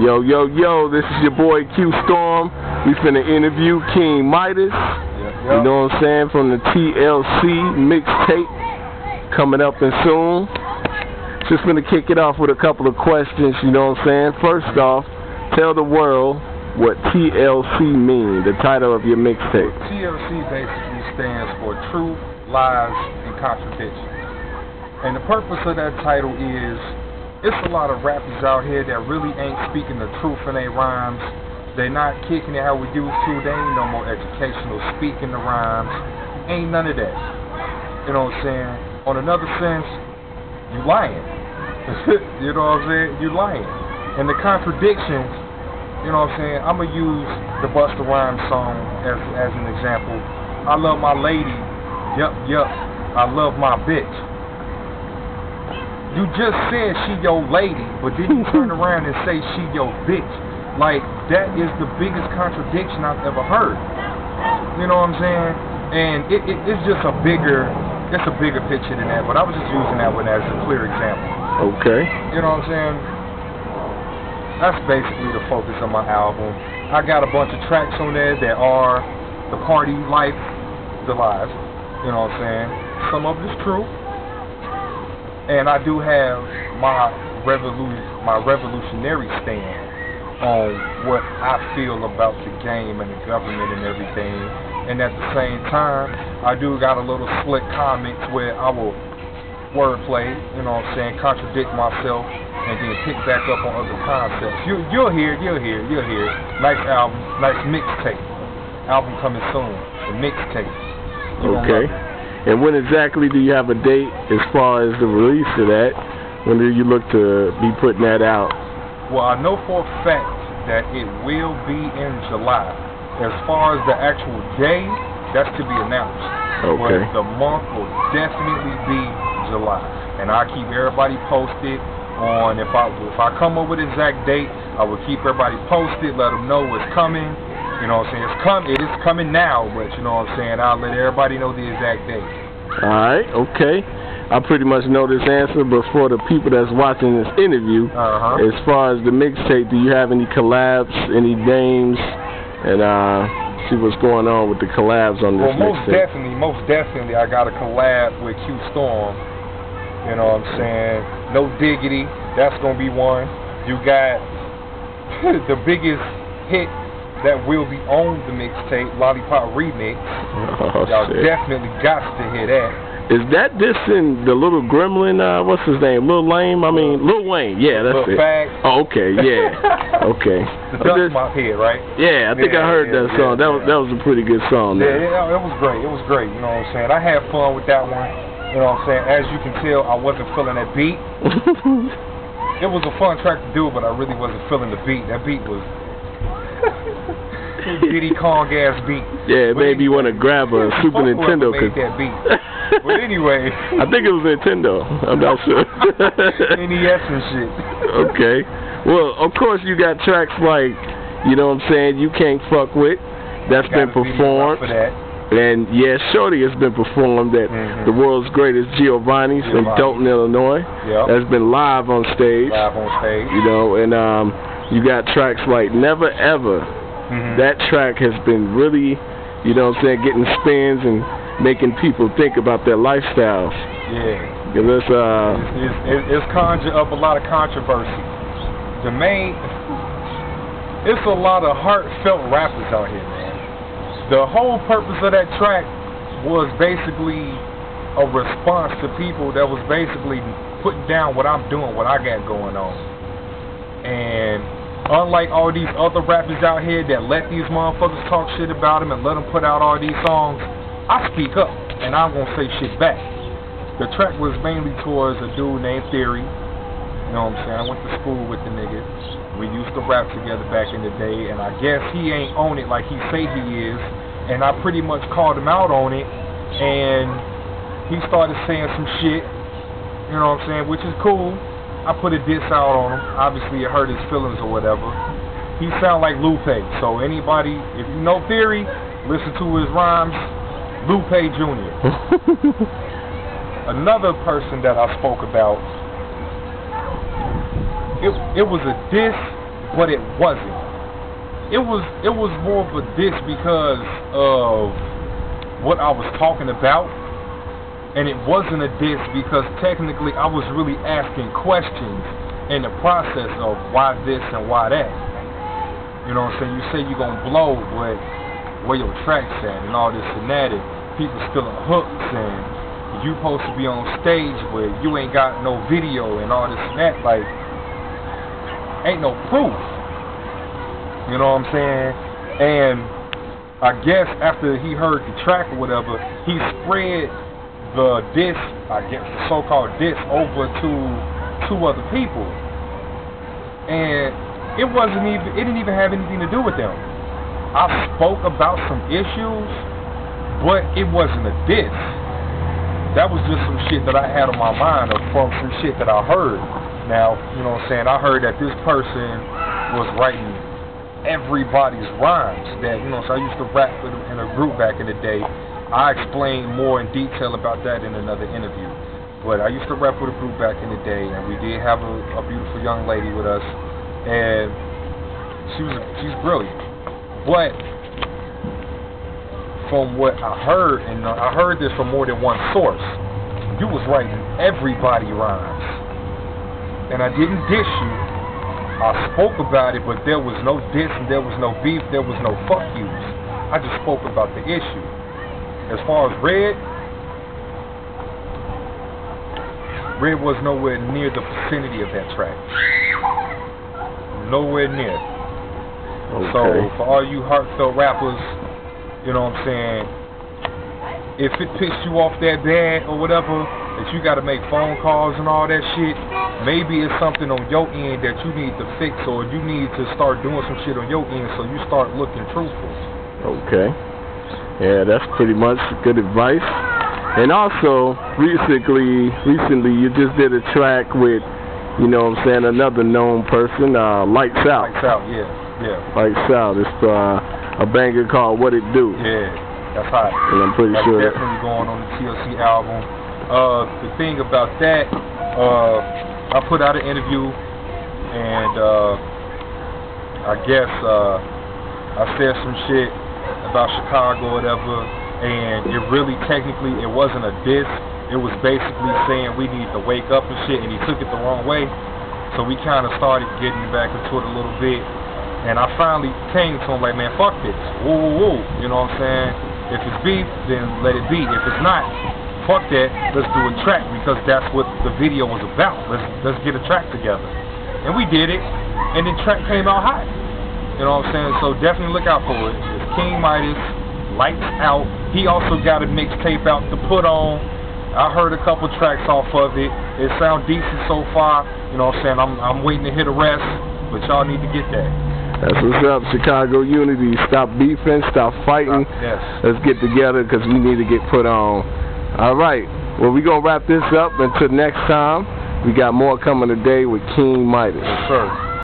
Yo, yo, yo, this is your boy Q Storm. We finna interview King Midas. You know what I'm saying? From the T.L.C. Mixtape coming up and soon. Just gonna kick it off with a couple of questions, you know what I'm saying? First off, tell the world what T.L.C. means, the title of your mixtape. T.L.C. basically stands for Truth, Lies, and Contradiction. And the purpose of that title is, it's a lot of rappers out here that really ain't speaking the truth in their rhymes. They're not kicking it how we used to. They ain't no more educational speaking the rhymes. Ain't none of that. You know what I'm saying? On another sense, you lying. You know what I'm saying? You lying. And the contradictions, you know what I'm saying? I'm going to use the Busta Rhymes song as an example. I love my lady. Yup, yup. I love my bitch. You just said she your lady, but then you turn around and say she your bitch. Like, that is the biggest contradiction I've ever heard. You know what I'm saying? And it's just a bigger picture than that, but I was just using that one as a clear example. Okay. You know what I'm saying? That's basically the focus of my album. I got a bunch of tracks on there that are the party life, the lives. You know what I'm saying? Some of it is true. And I do have my revolutionary stand on what I feel about the game and the government and everything. And at the same time, I do got a little slick comments where I will wordplay, you know what I'm saying, contradict myself, and then pick back up on other concepts. You'll hear. Nice album, nice mixtape. Album coming soon. The mixtape. Okay. And when exactly do you have a date as far as the release of that? When do you look to be putting that out? Well, I know for a fact that it will be in July. As far as the actual day, that's to be announced. Okay. But the month will definitely be July. And I keep everybody posted on, if I come up with an exact date, I will keep everybody posted, let them know it's coming. You know what I'm saying? It is coming now, but you know what I'm saying? I'll let everybody know the exact date. Alright, okay. I pretty much know this answer, but for the people that's watching this interview, as far as the mixtape, do you have any collabs, any names, and see what's going on with the collabs on this mixtape? Most definitely, I got a collab with Q Storm. You know what I'm saying? No Diggity, that's going to be one. You got the biggest hit that will be on the mixtape, Lollipop Remix. Y'all definitely got to hear that. Is that this in the little gremlin, what's his name, Lil Wayne? Lil Wayne, yeah, that's it. Fag. Oh, okay, yeah, okay. The Dust Mop Head, right? Yeah, I think I heard that song. That was a pretty good song. Yeah, it was great. It was great, you know what I'm saying? I had fun with that one. You know what I'm saying? As you can tell, I wasn't feeling that beat. It was a fun track to do, but I really wasn't feeling the beat. That beat was Diddy Kong ass beat. Yeah, it made me want to grab a Super Nintendo. Made that beat. But anyway, I think it was Nintendo. I'm not sure. NES and shit. Okay. Well, of course you got tracks like, you know what I'm saying, You Can't Fuck With. That's been performed. And yeah, Shorty has been performed at the world's greatest Giovanni's in Dalton, Illinois. That's been live on stage. You know, and you got tracks like Neva Eva. That track has been really, you know what I'm saying, getting spins and making people think about their lifestyles. Yeah. It's conjured up a lot of controversy. It's a lot of heartfelt rappers out here, man. The whole purpose of that track was basically a response to people that was basically putting down what I'm doing, what I got going on. And unlike all these other rappers out here that let these motherfuckers talk shit about them and let them put out all these songs, I speak up and I'm gonna say shit back. The track was mainly towards a dude named Theory. You know what I'm saying? I went to school with the nigga. We used to rap together back in the day, and I guess he ain't on it like he say he is. And I pretty much called him out on it, and he started saying some shit. You know what I'm saying? Which is cool. I put a diss out on him. Obviously, it hurt his feelings or whatever. He sound like Lupe. So anybody, if you know Theory, listen to his rhymes. Lupe Jr. Another person that I spoke about, it was a diss but it wasn't. It was more of a diss because of what I was talking about, and it wasn't a diss because technically I was really asking questions in the process of why this and why that. You know what I'm saying? You say you're gonna blow, but where your tracks at and all this and that, and people still are hooks, and you supposed to be on stage, but you ain't got no video and all this and that. Like, ain't no proof. You know what I'm saying? And I guess after he heard the track or whatever, he spread the diss, I guess the so-called diss, over to 2 other people. And it didn't even have anything to do with them. I spoke about some issues, but it wasn't a diss. That was just some shit that I had on my mind from some shit that I heard. Now, you know what I'm saying, I heard that this person was writing everybody's rhymes. That, you know, so I used to rap in a group back in the day. I explained more in detail about that in another interview. But I used to rap with a group back in the day, and we did have a beautiful young lady with us, and she's brilliant. But from what I heard, and I heard this from more than one source, you was writing everybody rhymes, and I didn't diss you. I spoke about it, but there was no diss, and there was no beef, there was no fuck yous. I just spoke about the issue. As far as Red was nowhere near the vicinity of that track. Nowhere near. Okay. So, for all you heartfelt rappers, you know what I'm saying, if it pissed you off that bad or whatever, that you got to make phone calls and all that shit, maybe it's something on your end that you need to fix, or you need to start doing some shit on your end so you start looking truthful. Okay. Yeah, that's pretty much good advice. And also, recently you just did a track with, you know what I'm saying, another known person, Lights Out. Lights Out, yeah. Lights Out. It's a banger called What It Do. Yeah, that's hot. And I'm pretty sure that's definitely going on the T.L.C. album. The thing about that, I put out an interview, and I guess I said some shit about Chicago or whatever, and it really technically it wasn't a diss. It was basically saying we need to wake up and shit, and he took it the wrong way. So we kind of started getting back into it a little bit, and I finally came to him like, man, fuck this, woo, you know what I'm saying? If it's beef, then let it be. If it's not, fuck that, let's do a track, because that's what the video was about. Let's get a track together. And we did it, and the track came out hot. You know what I'm saying? So definitely look out for it. It's King Midas, Lights Out. He also got a mixtape out to put on. I heard a couple tracks off of it. It sounds decent so far. You know what I'm saying? I'm waiting to hit the rest, but y'all need to get that. That's what's up, Chicago Unity. Stop beefing, stop fighting. Yes. Let's get together because we need to get put on. All right. Well, we're going to wrap this up. Until next time, we got more coming today with King Midas. Yes, sir.